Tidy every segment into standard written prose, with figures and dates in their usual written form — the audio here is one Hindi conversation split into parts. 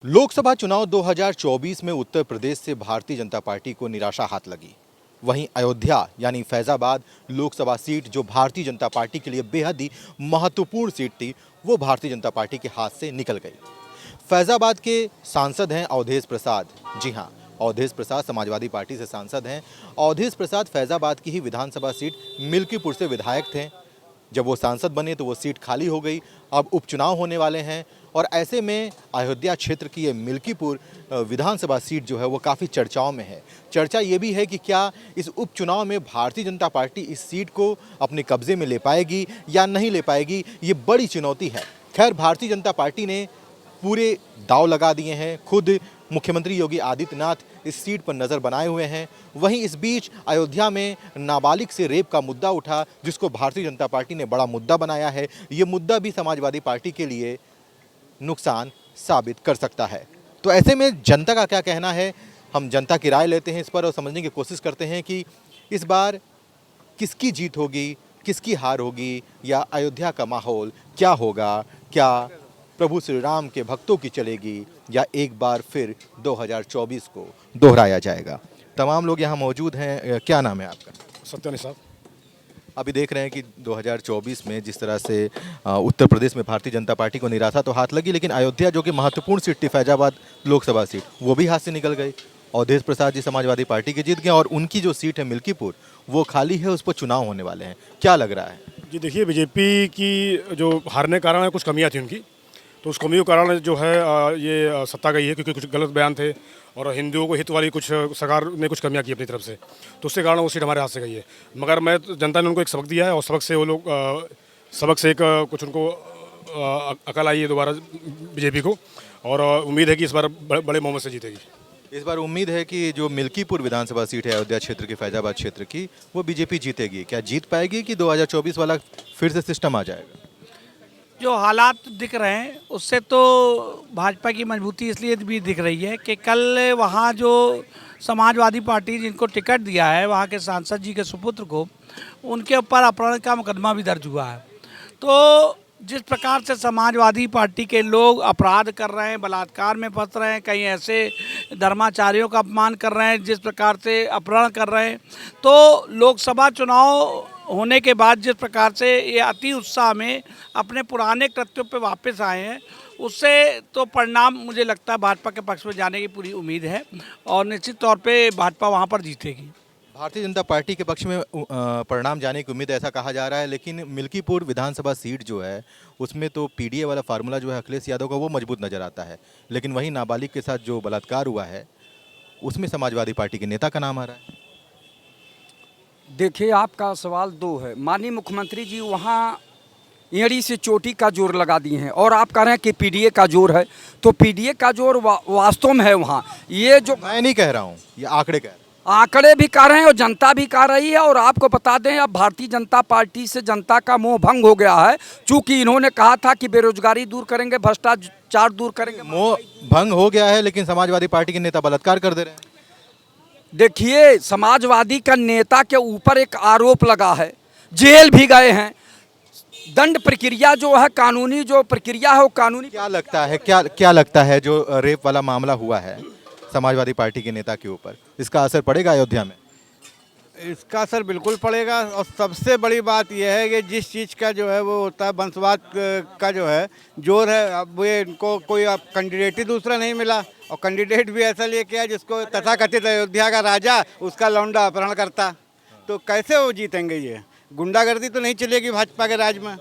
लोकसभा चुनाव 2024 में उत्तर प्रदेश से भारतीय जनता पार्टी को निराशा हाथ लगी। वहीं अयोध्या यानी फैजाबाद लोकसभा सीट जो भारतीय जनता पार्टी के लिए बेहद ही महत्वपूर्ण सीट थी, वो भारतीय जनता पार्टी के हाथ से निकल गई। फैजाबाद के सांसद हैं अवधेश प्रसाद। जी हां, अवधेश प्रसाद समाजवादी पार्टी से सांसद हैं। अवधेश प्रसाद फैजाबाद की ही विधानसभा सीट मिल्कीपुर से विधायक थे। जब वो सांसद बने तो वो सीट खाली हो गई। अब उपचुनाव होने वाले हैं और ऐसे में अयोध्या क्षेत्र की ये मिल्कीपुर विधानसभा सीट जो है वो काफ़ी चर्चाओं में है। चर्चा ये भी है कि क्या इस उपचुनाव में भारतीय जनता पार्टी इस सीट को अपने कब्जे में ले पाएगी या नहीं ले पाएगी, ये बड़ी चुनौती है। खैर, भारतीय जनता पार्टी ने पूरे दांव लगा दिए हैं। खुद मुख्यमंत्री योगी आदित्यनाथ इस सीट पर नज़र बनाए हुए हैं। वहीं इस बीच अयोध्या में नाबालिग से रेप का मुद्दा उठा, जिसको भारतीय जनता पार्टी ने बड़ा मुद्दा बनाया है। ये मुद्दा भी समाजवादी पार्टी के लिए नुकसान साबित कर सकता है। तो ऐसे में जनता का क्या कहना है, हम जनता की राय लेते हैं इस पर और समझने की कोशिश करते हैं कि इस बार किसकी जीत होगी, किसकी हार होगी, या अयोध्या का माहौल क्या होगा। क्या प्रभु श्री राम के भक्तों की चलेगी या एक बार फिर 2024 को दोहराया जाएगा। तमाम लोग यहाँ मौजूद हैं। क्या नाम है आपका? सत्यानी साहब। अभी देख रहे हैं कि 2024 में जिस तरह से उत्तर प्रदेश में भारतीय जनता पार्टी को निराशा तो हाथ लगी, लेकिन अयोध्या जो कि महत्वपूर्ण सीट थी, फैजाबाद लोकसभा सीट, वो भी हाथ से निकल गई। अवधेश प्रसाद जी समाजवादी पार्टी के जीत गए और उनकी जो सीट है मिल्कीपुर, वो खाली है, उस पर चुनाव होने वाले हैं। क्या लग रहा है? जी देखिए, बीजेपी की जो हारने के कारण है, कुछ कमियां थी उनकी, तो उस कमियों के कारण जो है ये सत्ता गई है, क्योंकि कुछ गलत बयान थे और हिंदुओं को हित वाली कुछ सरकार ने कुछ कमियां की अपनी तरफ से, तो उसके कारण वो सीट हमारे हाथ से गई है। मगर जनता ने उनको एक सबक दिया है और सबक से वो लोग कुछ उनको अकल आई है दोबारा बीजेपी को, और उम्मीद है कि इस बार बड़े बहुमत से जीतेगी। इस बार उम्मीद है कि जो मिल्कीपुर विधानसभा सीट है अयोध्या क्षेत्र की, फैजाबाद क्षेत्र की, वो बीजेपी जीतेगी। क्या जीत पाएगी कि 2024 वाला फिर से सिस्टम आ जाएगा? जो हालात दिख रहे हैं उससे तो भाजपा की मजबूती इसलिए भी दिख रही है कि कल वहाँ जो समाजवादी पार्टी जिनको टिकट दिया है, वहाँ के सांसद जी के सुपुत्र को, उनके ऊपर अपहरण का मुकदमा भी दर्ज हुआ है। तो जिस प्रकार से समाजवादी पार्टी के लोग अपराध कर रहे हैं, बलात्कार में फंस रहे हैं, कहीं ऐसे धर्माचार्यों का अपमान कर रहे हैं, जिस प्रकार से अपहरण कर रहे हैं, तो लोकसभा चुनाव होने के बाद जिस प्रकार से ये अति उत्साह में अपने पुराने कृत्यों पे वापस आए हैं, उससे तो परिणाम मुझे लगता है भाजपा के पक्ष में जाने की पूरी उम्मीद है और निश्चित तौर पे भाजपा वहाँ पर जीतेगी। भारतीय जनता पार्टी के पक्ष में परिणाम जाने की उम्मीद, ऐसा कहा जा रहा है, लेकिन मिल्कीपुर विधानसभा सीट जो है उसमें तो पीडीए वाला फार्मूला जो है अखिलेश यादव का, वो मजबूत नजर आता है। लेकिन वहीं नाबालिग के साथ जो बलात्कार हुआ है उसमें समाजवादी पार्टी के नेता का नाम आ रहा है। देखिए, आपका सवाल दो है। माननीय मुख्यमंत्री जी वहाँ एड़ी से चोटी का जोर लगा दिए हैं और आप कह रहे हैं कि पीडीए का जोर है, तो पीडीए का जोर वास्तव में है वहाँ। ये जो मैं नहीं कह रहा हूँ, ये आंकड़े कह रहे हैं। आंकड़े भी कह रहे हैं और जनता भी कह रही है। और आपको बता दें, अब भारतीय जनता पार्टी से जनता का मोह भंग हो गया है, चूंकि इन्होंने कहा था कि बेरोजगारी दूर करेंगे, भ्रष्टाचार दूर करेंगे। मोह भंग हो गया है, लेकिन समाजवादी पार्टी के नेता बलात्कार कर दे रहे हैं। देखिए, समाजवादी का नेता के ऊपर एक आरोप लगा है, जेल भी गए हैं। दंड प्रक्रिया जो है, कानूनी जो प्रक्रिया है वो कानूनी। क्या लगता है जो रेप वाला मामला हुआ है समाजवादी पार्टी के नेता के ऊपर, इसका असर पड़ेगा अयोध्या में? इसका असर बिल्कुल पड़ेगा। और सबसे बड़ी बात यह है कि जिस चीज़ का जो है वो होता है, वंशवाद का जो है जोर है, अब ये इनको कोई अब कैंडिडेट ही दूसरा नहीं मिला, और कैंडिडेट भी ऐसा लेके आया जिसको तथाकथित अयोध्या का राजा राज्य लौंडा अपहरण करता, तो कैसे वो जीतेंगे? ये गुंडागर्दी तो नहीं चलेगी भाजपा के राज में।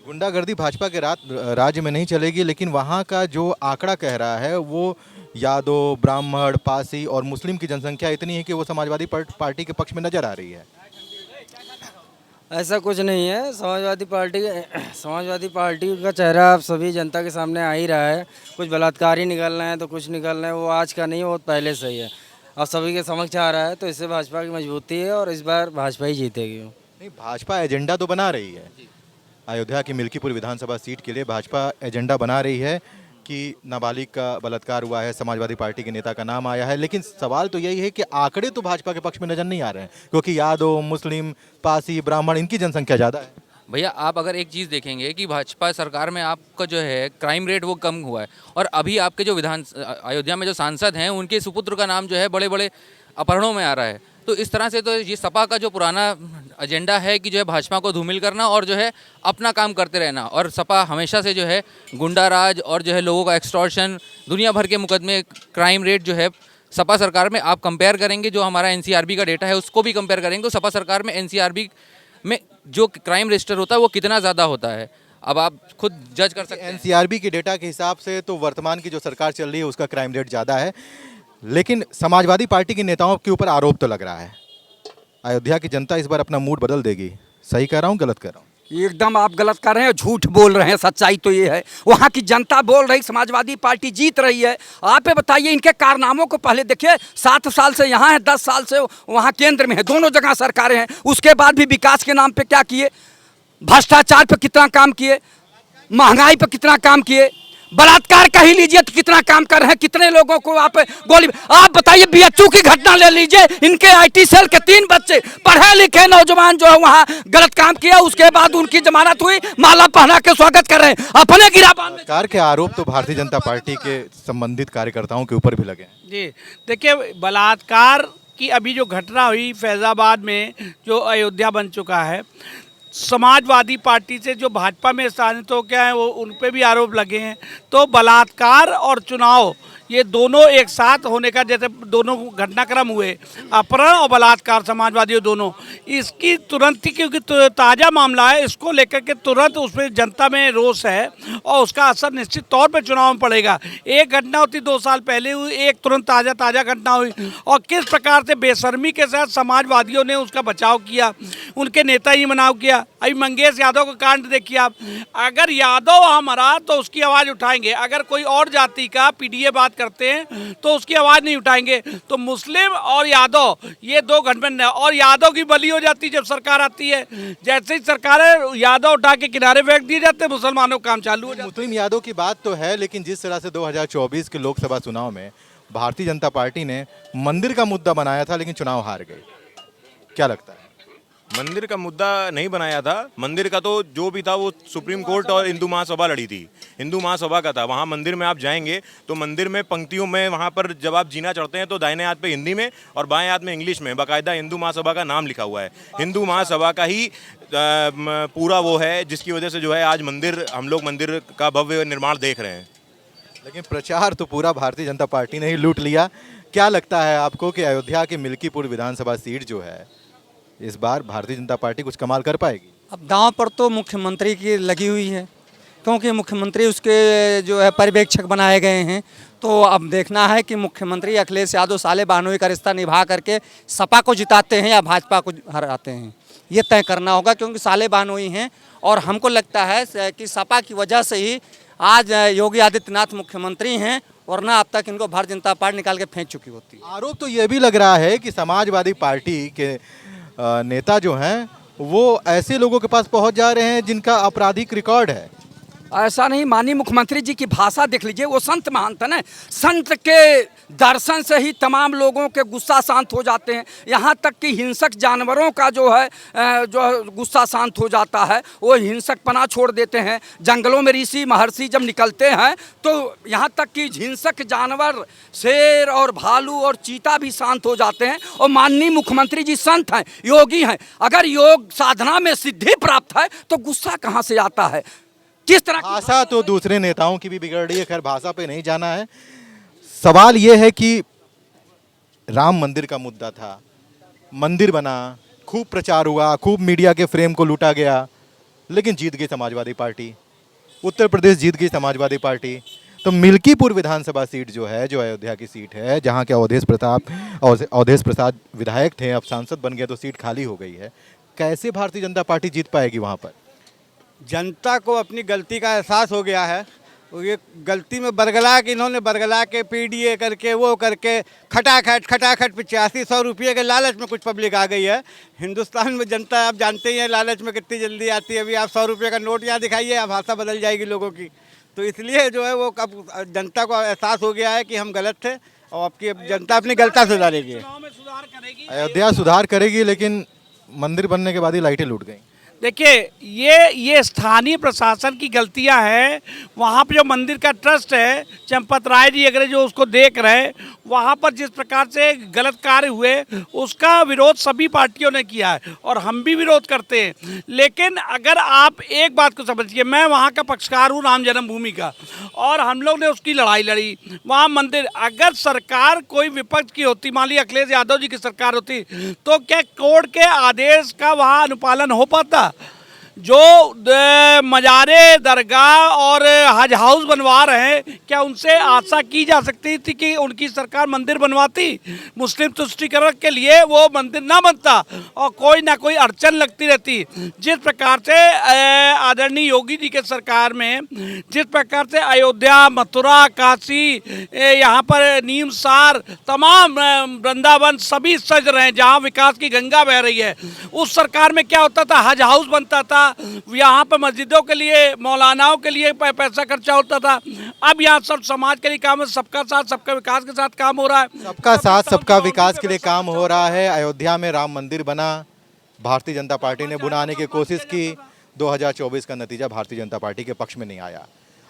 गुंडागर्दी भाजपा के राज्य में नहीं चलेगी, लेकिन वहाँ का जो आंकड़ा कह रहा है वो यादव, ब्राह्मण, पासी और मुस्लिम की जनसंख्या इतनी है कि वो समाजवादी पार्टी के पक्ष में नजर आ रही है। ऐसा कुछ नहीं है। समाजवादी पार्टी का चेहरा अब सभी जनता के सामने आ ही रहा है। कुछ बलात्कार ही निकल रहे हैं तो कुछ निकल रहे हैं, वो आज का नहीं, वो पहले से ही है और सभी के समक्ष आ रहा है। तो इससे भाजपा की मजबूती है और इस बार भाजपा ही जीतेगी। नहीं, भाजपा एजेंडा तो बना रही है। अयोध्या की मिल्कीपुर विधानसभा सीट के लिए भाजपा एजेंडा बना रही है कि नाबालिग का बलात्कार हुआ है, समाजवादी पार्टी के नेता का नाम आया है। लेकिन सवाल तो यही है कि आंकड़े तो भाजपा के पक्ष में नजर नहीं आ रहे हैं, क्योंकि यादव, मुस्लिम, पासी, ब्राह्मण, इनकी जनसंख्या ज़्यादा है। भैया आप अगर एक चीज़ देखेंगे कि भाजपा सरकार में आपका जो है क्राइम रेट वो कम हुआ है, और अभी आपके जो अयोध्या में जो सांसद हैं उनके सुपुत्र का नाम जो है बड़े बड़े अपहरणों में आ रहा है। तो इस तरह से तो ये सपा का जो पुराना एजेंडा है कि जो है भाजपा को धूमिल करना और जो है अपना काम करते रहना, और सपा हमेशा से जो है गुंडा राज और जो है लोगों का एक्सटॉर्शन, दुनिया भर के मुकदमे, क्राइम रेट जो है सपा सरकार में आप कंपेयर करेंगे, जो हमारा एनसीआरबी का डेटा है उसको भी कंपेयर करेंगे तो सपा सरकार में एनसीआरबी में जो क्राइम रजिस्टर होता है वो कितना ज़्यादा होता है, अब आप खुद जज कर सकते हैं। एनसीआरबी के डेटा के हिसाब से तो वर्तमान की जो सरकार चल रही है उसका क्राइम रेट ज़्यादा है, लेकिन समाजवादी पार्टी के नेताओं के ऊपर आरोप तो लग रहा है अयोध्या की जनता इस बार अपना मूड बदल देगी। सही कह रहा हूँ, गलत कह रहा हूँ? एकदम आप गलत कर रहे हैं, झूठ बोल रहे हैं। सच्चाई तो ये है, वहाँ की जनता बोल रही समाजवादी पार्टी जीत रही है। आप ये बताइए इनके कारनामों को पहले देखिए। 7 साल से यहाँ है, 10 साल से वहाँ केंद्र में है, दोनों जगह सरकारें हैं। उसके बाद भी विकास के नाम पे क्या किए? भ्रष्टाचार पे कितना काम किए, महंगाई पे कितना काम किए, बलात्कार का ही लीजिए तो कितना काम कर रहे हैं, कितने लोगों को आप गोली। आप बताइए बीएचयू की घटना ले लीजिए, इनके आईटी सेल के 3 बच्चे पढ़े लिखे नौजवान जो है वहाँ गलत काम किया, उसके बाद उनकी जमानत हुई, माला पहना के स्वागत कर रहे हैं। अपने गिराबान में सरकार के आरोप तो भारतीय जनता पार्टी के संबंधित कार्यकर्ताओं के ऊपर भी लगे हैं। जी देखिए, बलात्कार की अभी जो घटना हुई फैज़ाबाद में, जो अयोध्या बन चुका है, समाजवादी पार्टी से जो भाजपा में स्थानित हो गया है वो उन पे भी आरोप लगे हैं। तो बलात्कार और चुनाव ये दोनों एक साथ होने का, जैसे दोनों घटनाक्रम हुए, अपहरण और बलात्कार समाजवादी दोनों, इसकी तुरंत ही, क्योंकि ताज़ा मामला है, इसको लेकर के तुरंत उसमें जनता में रोष है और उसका असर निश्चित तौर पे चुनाव में पड़ेगा। एक घटना होती 2 साल पहले हुई, एक तुरंत ताज़ा घटना हुई, और किस प्रकार से बेशर्मी के साथ समाजवादियों ने उसका बचाव किया, उनके नेता ही मनाव किया। अभी मंगेश यादव का कांड देखिए आप, अगर यादव वहाँ मरा तो उसकी आवाज़ उठाएंगे, अगर कोई और जाति का पीडीए बात करते हैं तो उसकी आवाज़ नहीं उठाएंगे। तो मुस्लिम और यादव ये 2 गठबंधन है, और यादव की बलि हो जाती जब सरकार आती है। जैसे ही सरकार है, यादव उठा के किनारे फेंक दिए जाते हैं, मुसलमानों का काम चालू हो जाता है। मुस्लिम यादव की बात तो है, लेकिन जिस तरह से 2024 के लोकसभा चुनाव में भारतीय जनता पार्टी ने मंदिर का मुद्दा बनाया था लेकिन चुनाव हार गई, क्या लगता है? मंदिर का मुद्दा नहीं बनाया था, मंदिर का तो जो भी था वो सुप्रीम कोर्ट और हिंदू महासभा लड़ी थी, हिंदू महासभा का था। वहाँ मंदिर में आप जाएंगे तो मंदिर में पंक्तियों में, वहाँ पर जब आप जीना चढ़ते हैं तो दाहिने हाथ पे हिंदी में और बाएं हाथ में इंग्लिश में बाकायदा हिंदू महासभा का नाम लिखा हुआ है। हिंदू महासभा का ही पूरा वो है, जिसकी वजह से जो है आज मंदिर, हम लोग मंदिर का भव्य निर्माण देख रहे हैं। लेकिन प्रचार तो पूरा भारतीय जनता पार्टी ने ही लूट लिया। क्या लगता है आपको कि अयोध्या की मिल्कीपुर विधानसभा सीट जो है इस बार भारतीय जनता पार्टी कुछ कमाल कर पाएगी? अब दांव पर तो मुख्यमंत्री की लगी हुई है, क्योंकि मुख्यमंत्री उसके जो है पर्यवेक्षक बनाए गए हैं। तो अब देखना है कि मुख्यमंत्री अखिलेश यादव साले बहनोई का रिश्ता निभा करके सपा को जिताते हैं या भाजपा को हराते हैं, ये तय करना होगा, क्योंकि साले बहनोई हैं। और हमको लगता है कि सपा की वजह से ही आज योगी आदित्यनाथ मुख्यमंत्री हैं, वरना अब तक इनको भारतीय जनता पार्टी निकाल के फेंक चुकी होती। आरोप तो ये भी लग रहा है कि समाजवादी पार्टी के नेता जो हैं वो ऐसे लोगों के पास पहुंच जा रहे हैं जिनका आपराधिक रिकॉर्ड है। ऐसा नहीं, माननीय मुख्यमंत्री जी की भाषा देख लीजिए, वो संत महंत है ना, संत के दर्शन से ही तमाम लोगों के गुस्सा शांत हो जाते हैं। यहाँ तक कि हिंसक जानवरों का जो है जो गुस्सा शांत हो जाता है, वो हिंसक पना छोड़ देते हैं। जंगलों में ऋषि महर्षि जब निकलते हैं तो यहाँ तक कि हिंसक जानवर, शेर और भालू और चीता भी शांत हो जाते हैं। और माननीय मुख्यमंत्री जी संत हैं, योगी हैं। अगर योग साधना में सिद्धि प्राप्त है तो गुस्सा कहाँ से आता है? किस तरह भाषा तो दूसरे नेताओं की भी बिगड़ रही है, खैर भाषा पे नहीं जाना है। सवाल ये है कि राम मंदिर का मुद्दा था, मंदिर बना, खूब प्रचार हुआ, खूब मीडिया के फ्रेम को लूटा गया, लेकिन जीत गई समाजवादी पार्टी, उत्तर प्रदेश जीत गई समाजवादी पार्टी। तो मिल्कीपुर विधानसभा सीट जो है, जो अयोध्या की सीट है, जहाँ के अवधेश प्रसाद विधायक थे, अब सांसद बन गए तो सीट खाली हो गई है। कैसे भारतीय जनता पार्टी जीत पाएगी वहाँ पर? जनता को अपनी गलती का एहसास हो गया है। ये गलती में बरगला के, इन्होंने बरगला के पीडीए करके वो करके खटाखट 8500 रुपये के लालच में कुछ पब्लिक आ गई है। हिंदुस्तान में जनता आप जानते ही हैं लालच में कितनी जल्दी आती है। अभी आप 100 रुपये का नोट यहाँ दिखाइए, आप भाषा बदल जाएगी लोगों की। तो इसलिए जो है वो अब जनता को एहसास हो गया है कि हम गलत थे, और आपकी जनता अपनी गलती सुधारेगी। अयोध्या सुधार करेगी, लेकिन मंदिर बनने के बाद ही लाइटें लूट गई। देखिए ये स्थानीय प्रशासन की गलतियां हैं। वहाँ पे जो मंदिर का ट्रस्ट है, चंपत राय जी अगर जो उसको देख रहे हैं, वहाँ पर जिस प्रकार से गलत कार्य हुए उसका विरोध सभी पार्टियों ने किया है और हम भी विरोध करते हैं। लेकिन अगर आप एक बात को समझिए, मैं वहाँ का पक्षकार हूँ राम जन्मभूमि का, और हम लोग ने उसकी लड़ाई लड़ी। वहाँ मंदिर, अगर सरकार कोई विपक्ष की होती, मान लीजिए अखिलेश यादव जी की सरकार होती, तो क्या कोर्ट के आदेश का वहाँ अनुपालन हो पाता? जो मजारे, दरगाह और हज हाउस बनवा रहे हैं, क्या उनसे आशा की जा सकती थी कि उनकी सरकार मंदिर बनवाती? मुस्लिम तुष्टीकरण के लिए वो मंदिर ना बनता और कोई ना कोई अड़चन लगती रहती। जिस प्रकार से आदरणीय योगी जी के सरकार में जिस प्रकार से अयोध्या, मथुरा, काशी, यहाँ पर नीमसार, तमाम वृंदावन सभी सज रहे हैं, जहाँ विकास की गंगा बह रही है, उस सरकार में क्या होता था? हज हाउस बनता था, यहाँ पर मस्जिदों के लिए, मौलानाओं के लिए पैसा खर्चा होता था। अब यहाँ सब समाज के लिए काम है, सबका साथ सबका विकास के साथ काम हो रहा है। सबका साथ सबका विकास के लिए काम हो रहा है। अयोध्या में राम मंदिर बना, भारतीय जनता पार्टी ने बनाने की कोशिश की, 2024 का नतीजा भारतीय जनता पार्टी के पक्ष में नहीं आया।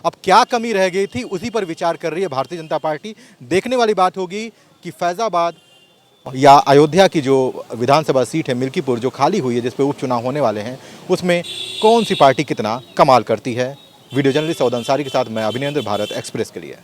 अब क्या कमी रह गई थी, उसी पर विचार कर रही है भारतीय जनता पार्टी। देखने वाली बात होगी कि फैज़ाबाद या अयोध्या की जो विधानसभा सीट है मिल्कीपुर, जो खाली हुई है, जिस पे उपचुनाव होने वाले हैं, उसमें कौन सी पार्टी कितना कमाल करती है। वीडियो जर्नलिस्ट सौद अंसारी के साथ मैं अभिनंदन, भारत एक्सप्रेस के लिए।